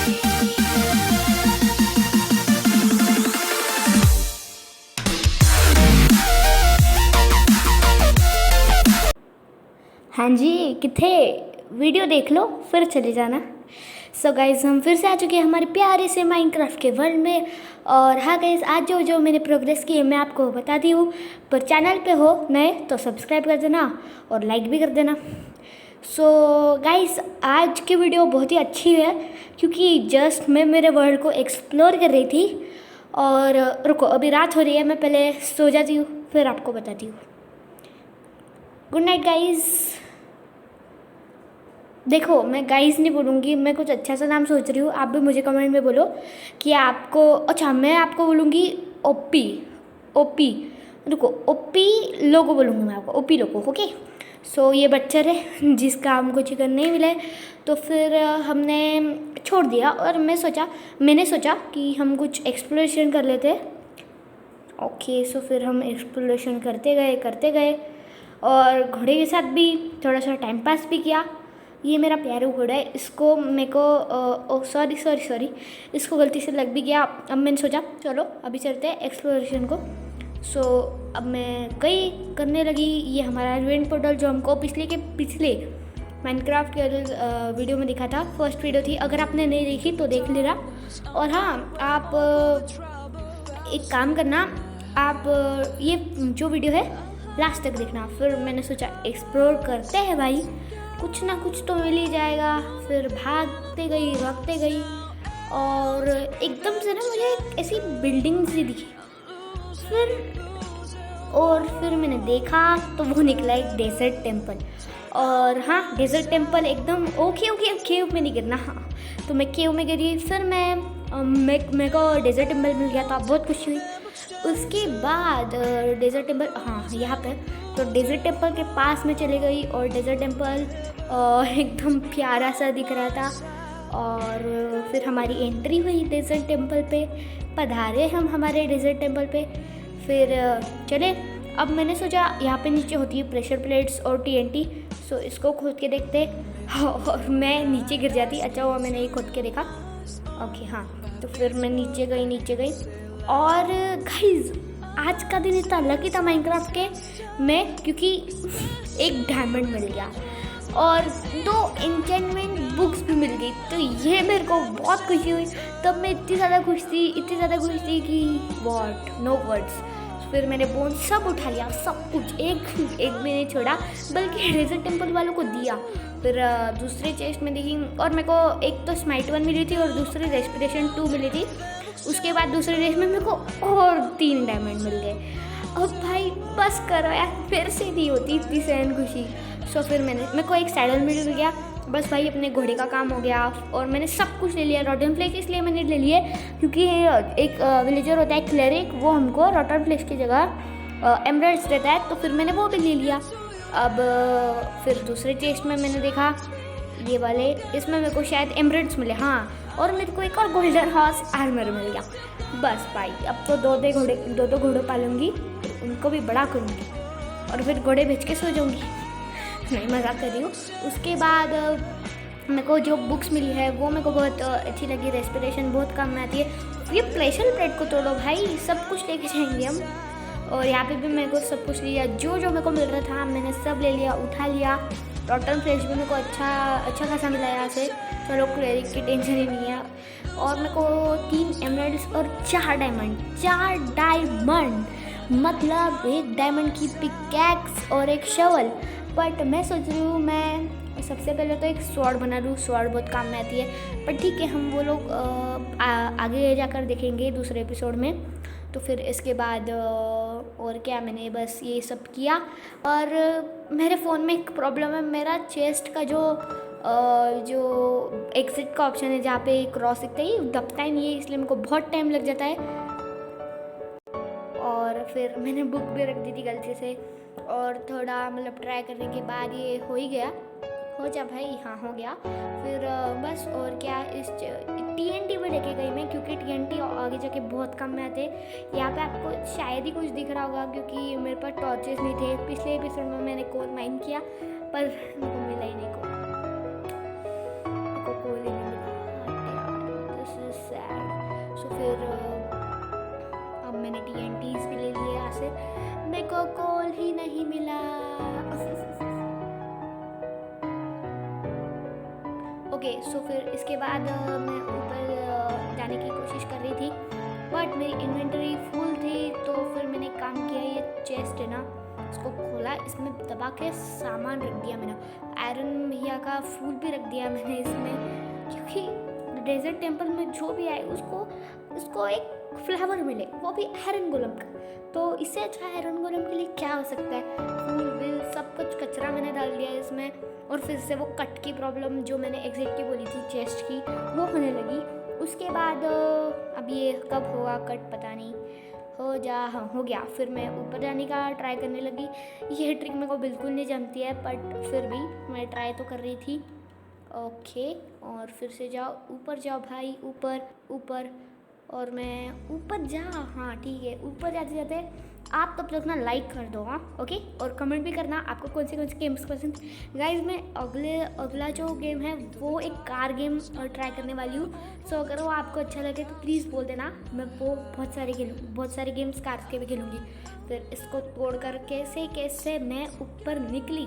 हाँ जी, किथे वीडियो देख लो फिर चले जाना। सो गाइज़, हम फिर से आ चुके हैं हमारे प्यारे से माइनक्राफ्ट के वर्ल्ड में। और हाँ गाइज़, आज जो मैंने प्रोग्रेस की है मैं आपको बता दी हूँ। पर चैनल पे हो नए तो सब्सक्राइब कर देना और लाइक भी कर देना। सो गाइज़, आज की वीडियो बहुत ही अच्छी है क्योंकि जस्ट मैं मेरे वर्ल्ड को एक्सप्लोर कर रही थी। और रुको, अभी रात हो रही है, मैं पहले सो जाती हूँ फिर आपको बताती हूँ। Good night guys. देखो, मैं गाइस नहीं बोलूँगी, मैं कुछ अच्छा सा नाम सोच रही हूँ। आप भी मुझे कमेंट में बोलो कि आपको, अच्छा मैं आपको बोलूँगी ओपी। ओपी रुको, ओपी लोगो बोलूँगी मैं आपको, ओपी लोगो। ओके, सो ये बच्चर है जिसका हमको चिकन नहीं मिले तो फिर हमने छोड़ दिया। और मैंने सोचा कि हम कुछ एक्सप्लोरेशन कर लेते। ओके, सो फिर हम एक्सप्लोरेशन करते गए और घोड़े के साथ भी थोड़ा सा टाइम पास भी किया। ये मेरा प्यारा घोड़ा है, इसको मेरे को सॉरी इसको गलती से लग भी गया। अब मैंने सोचा चलो अभी चलते हैं एक्सप्लोरेशन को। सो अब मैं गई करने लगी। ये हमारा इवेंट पोर्टल जो हमको पिछले माइनक्राफ्ट के वीडियो में दिखा था, फर्स्ट वीडियो थी। अगर आपने नहीं देखी तो देख लेना। और हाँ, आप एक काम करना, आप ये जो वीडियो है लास्ट तक देखना। फिर मैंने सोचा एक्सप्लोर करते हैं भाई, कुछ ना कुछ तो मिल ही जाएगा। फिर भागते गई और एकदम से ना मुझे ऐसी बिल्डिंग सी दिखी। फिर मैंने देखा तो वो निकला एक डेजर्ट टेम्पल। और हाँ, डेजर्ट टेम्पल एकदम ओके केव में नहीं गिरना। हाँ, तो मैं केव में गिरी। फिर मेरे को डेजर्ट टेम्पल मिल गया था, बहुत खुशी हुई। उसके बाद डेजर्ट टेम्पल, हाँ यहाँ पे, तो डेजर्ट टेम्पल के पास में चली गई और डेजर्ट टेम्पल एकदम प्यारा सा दिख रहा था। और फिर हमारी एंट्री हुई डेजर्ट टेम्पल पे, पधारे हम हमारे डेजर्ट टेम्पल पे। फिर चले, अब मैंने सोचा यहाँ पे नीचे होती है प्रेशर प्लेट्स और TNT, सो इसको खोद के देखते। और मैं नीचे गिर जाती, अच्छा हुआ मैंने ये खोद के देखा। ओके हाँ, तो फिर मैं नीचे गई। और गाइस, आज का दिन इतना लकी था माइनक्राफ्ट के में क्योंकि एक डायमंड मिल गया और 2 एन्चेंटमेंट बुक्स भी मिल गई। तो ये मेरे को बहुत खुशी हुई। तब मैं इतनी ज़्यादा खुश थी कि व्हाट, नो वर्ड्स। फिर मैंने बोन सब उठा लिया, सब कुछ, एक भी नहीं छोड़ा, बल्कि डेजर्ट टेम्पल वालों को दिया। फिर दूसरे चेस्ट में देखी और मेरे को एक तो स्माइट 1 मिली थी और दूसरी रेस्पिरेशन 2 मिली थी। उसके बाद दूसरे रेस में मेरे को और 3 डायमंड मिल गए। अब भाई बस करो यार, फिर से नहीं होती इतनी सहन खुशी। सो फिर मेरे को एक सैडल मिल गया। बस भाई अपने घोड़े का काम हो गया और मैंने सब कुछ ले लिया। रॉटन फ्लेश इसलिए मैंने ले लिए क्योंकि एक विलेजर होता है क्लेरिक, वो हमको रॉटन फ्लेश की जगह एमराल्ड्स देता है, तो फिर मैंने वो भी ले लिया। अब फिर दूसरे चेस्ट में मैंने देखा ये वाले, इसमें मेरे को शायद एमराल्ड्स मिले, हाँ, और मेरे को एक और गोल्डन हॉर्स आर्मर मिल गया। बस भाई, अब तो दो घोड़े पालूंगी, उनको भी बड़ा करूँगी और फिर घोड़े बेच के सो जाऊँगी। नहीं, मजाक कर रही हूँ। उसके बाद मेरे को जो बुक्स मिली है वो मेरे को बहुत अच्छी लगी। रेस्पिरेशन बहुत काम में आती है। ये प्रेशर प्लेट को तोड़ो भाई, सब कुछ लेके जाएंगे हम। और यहाँ पे भी मेरे को सब कुछ लिया, जो मेरे को मिल रहा था मैंने सब ले लिया, उठा लिया। रॉटन फ्लेश भी मेरे को अच्छा खासा मिला यहाँ से। चलो, क्लेरिक की टेंशन ही नहीं है। और मेरे को 3 एमराल्ड्स और 4 डायमंड, मतलब 1 डायमंड की पिकैक्स और एक शवल। बट मैं सोच रही हूँ मैं सबसे पहले तो एक स्वॉर्ड बना लूँ, स्वॉर्ड बहुत काम में आती है। पर ठीक है, हम वो लोग आगे जाकर देखेंगे दूसरे एपिसोड में। तो फिर इसके बाद और क्या, मैंने बस ये सब किया। और मेरे फ़ोन में एक प्रॉब्लम है, मेरा चेस्ट का जो एग्जिट का ऑप्शन है जहाँ पे क्रॉस दिखता है, ये दबता ही नहीं है, इसलिए मेरे को बहुत टाइम लग जाता है। और फिर मैंने बुक भी रख दी थी गलती से और थोड़ा मतलब ट्राई करने के बाद ये हो ही गया। हो जा भाई, हाँ हो गया। फिर बस और क्या, इस TNT भी लेके गई मैं क्योंकि TNT आगे जाके बहुत काम में आते हैं। यहाँ पे आपको शायद ही कुछ दिख रहा होगा क्योंकि मेरे पास टॉर्चेस नहीं थे। पिछले एपिसोड में मैंने कोल माइन किया पर मेरे को मिला ही नहीं, कोल ही नहीं मिला। सो फिर इसके बाद मैं ऊपर जाने की कोशिश कर रही थी, बट मेरी इन्वेंटरी फुल थी। तो फिर मैंने काम किया, ये चेस्ट है ना, इसको खोला, इसमें दबा के सामान रख दिया मैंने। आयरन भैया का फूल भी रख दिया मैंने इसमें, क्योंकि डेजर्ट टेम्पल में जो भी आए उसको एक फ्लावर मिले, वो भी आयरन गोलम का। तो इससे अच्छा आयरन गोलम के लिए क्या हो सकता है। फूल विल सब कुछ कचरा मैंने डाल दिया इसमें, और फिर से वो कट की प्रॉब्लम जो मैंने एग्जैक्ट की बोली थी चेस्ट की, वो होने लगी। उसके बाद अब ये कब होगा कट पता नहीं, हाँ हो गया। फिर मैं ऊपर जाने का ट्राई करने लगी। ये ट्रिक मेरे को बिल्कुल नहीं जमती है, बट फिर भी मैं ट्राई तो कर रही थी। ओके, और फिर से जाओ, ऊपर जाओ भाई, ऊपर ऊपर, और मैं ऊपर जा, हाँ ठीक है। ऊपर जाते जाते आप तब तक ना लाइक कर दो, हाँ ओके, और कमेंट भी करना आपको कौन से गेम्स पसंद। गाइज मैं अगला जो गेम है वो एक कार गेम ट्राई करने वाली हूँ। सो अगर वो आपको अच्छा लगे तो प्लीज़ बोल देना, मैं वो बहुत सारे गेम्स कार के भी खेलूँगी। फिर इसको तोड़ कर कैसे मैं ऊपर निकली।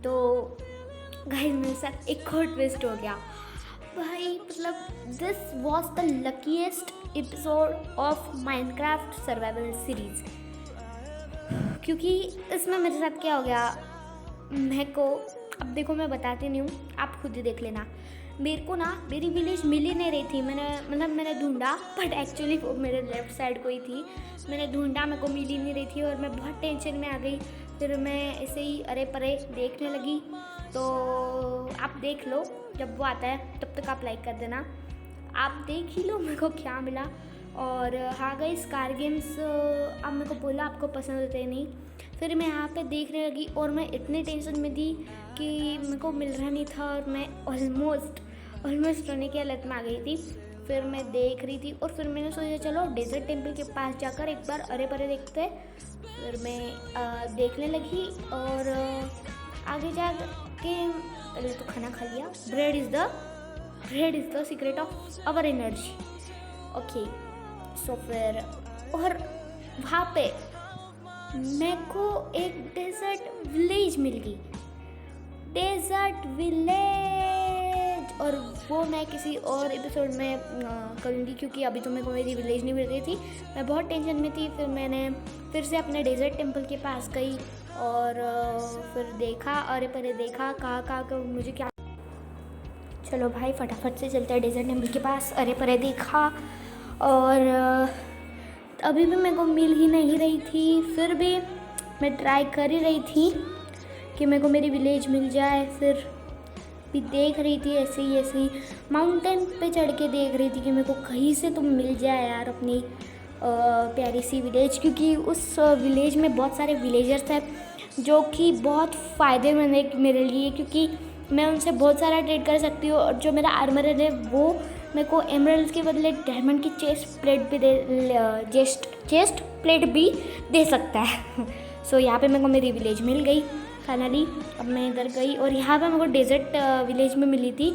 तो गाइज मेरे साथ एक और ट्विस्ट हो गया भाई, मतलब this was the luckiest episode of Minecraft survival series. क्योंकि इसमें मेरे साथ क्या हो गया, मेरे को अब देखो मैं बताती नहीं हूँ, आप खुद ही देख लेना। मेरे को ना मेरी विलेज मिल ही नहीं रही थी। मैंने ढूंढा, बट एक्चुअली वो मेरे लेफ्ट साइड को ही थी। मैंने ढूंढा, मेरे को मिल ही नहीं रही थी, और मैं बहुत टेंशन में आ गई। फिर मैं ऐसे ही अरे परे देखने लगी। तो आप देख लो, जब वो आता है तब तक आप लाइक कर देना। आप देख ही लो मेरे को क्या मिला। और हाँ गाइस, कार गेम्स अब मेरे को बोला आपको पसंद होते हैं नहीं। फिर मैं यहाँ पे देखने लगी, और मैं इतने टेंशन में थी कि मेरे को मिल रहा नहीं था, और मैं ऑलमोस्ट रोने की हालत में आ गई थी। फिर मैं देख रही थी, और फिर मैंने सोचा चलो डेजर्ट टेम्पल के पास जाकर एक बार अरे परे देखते। फिर मैं देखने लगी, और आगे जा के पहले तो खाना खा लिया। Bread is the secret of our energy. Okay, so फिर और वहाँ पे मेरे को एक डेजर्ट विलेज मिल गई, डेजर्ट विलेज। और वो मैं किसी और एपिसोड में करूँगी, क्योंकि अभी तो मेरे को मेरी विलेज नहीं मिल रही थी। मैं बहुत टेंशन में थी। फिर मैंने फिर से अपने डेजर्ट टेम्पल के पास गई, और फिर देखा अरे परे देखा कहाँ मुझे क्या। चलो भाई फटाफट से चलते हैं डेजर्ट टेम्पल के पास। अरे परे देखा, और अभी भी मेरे को मिल ही नहीं रही थी। फिर भी मैं ट्राई कर ही रही थी कि मेरे को मेरी विलेज मिल जाए। फिर भी देख रही थी ऐसे ही माउंटेन पे चढ़ के देख रही थी कि मेरे को कहीं से तो मिल जाए यार अपनी प्यारी सी विलेज। क्योंकि उस विलेज में बहुत सारे विलेजर्स हैं जो कि बहुत फ़ायदेमंद है मेरे लिए, क्योंकि मैं उनसे बहुत सारा ट्रेड कर सकती हूँ। और जो मेरा आर्मर है वो मेरे को एमराल्ड्स के बदले डायमंड की चेस्ट प्लेट भी दे सकता है। सो यहाँ पे मेरे को मेरी विलेज मिल गई फाइनली। अब मैं इधर गई, और यहाँ पे मेरे को डेजर्ट विलेज में मिली थी।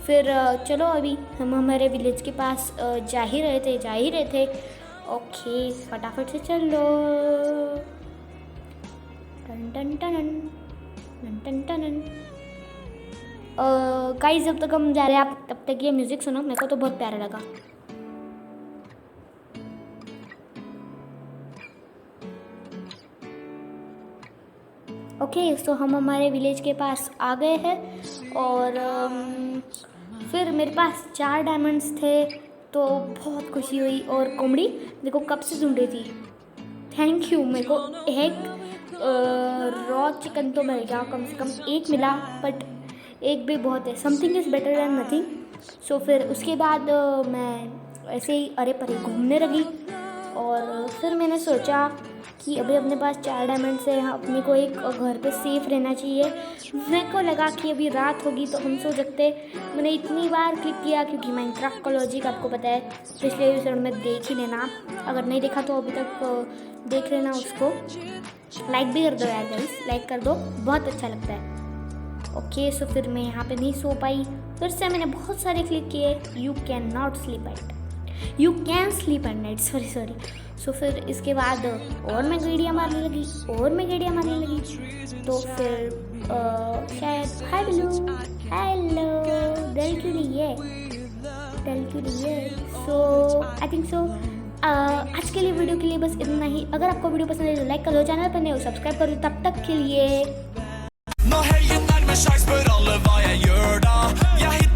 फिर चलो अभी हम हमारे विलेज के पास जा ही रहे थे। ओके, फटाफट से चलो। टन टन टन टन टन। गाइस जब तक हम जा रहे हैं आप तब तक ये म्यूज़िक सुनो, मेरे को तो बहुत प्यारा लगा। ओके, सो हम हमारे विलेज के पास आ गए हैं, और फिर मेरे पास 4 डायमंड्स थे, तो बहुत खुशी हुई। और कोमड़ी देखो कब से ढूंढ रही थी, थैंक यू। मेरे को एक रॉ चिकन तो मिल गया, कम से कम एक मिला, बट एक भी बहुत है। Something is better than nothing. So फिर उसके बाद मैं ऐसे ही अरे परे घूमने लगी, और फिर मैंने सोचा कि अभी अपने पास 4 डायमंड से अपने को एक घर पे सेफ रहना चाहिए। मेरे को लगा कि अभी रात होगी तो हम सो सकते। मैंने इतनी बार क्लिक किया, क्योंकि माइनक्राफ्ट का लॉजिक आपको पता है, पिछले एपिसोड में देख ही लेना। अगर नहीं देखा तो अभी तक देख लेना उसको। लाइक भी कर दो यार गाइस, लाइक कर दो, बहुत अच्छा लगता है। ओके, सो फिर मैं यहाँ पे नहीं सो पाई। फिर से मैंने बहुत सारे क्लिक किए, you can not sleep at. You can sleep at night, sorry. So फिर इसके बाद और मैं गेड़ियाँ मारने लगी, तो फिर शायद हेलो दिल क्यों नहीं है, सो आई थिंक सो आज के लिए वीडियो के लिए बस इतना ही। अगर आपको वीडियो पसंद है तो लाइक कर दो, चैनल पर नए हो सब्सक्राइब कर दो। तब तक के लिए Nå helgen nærmer seg, spør alle hva jeg gjør da. Jeg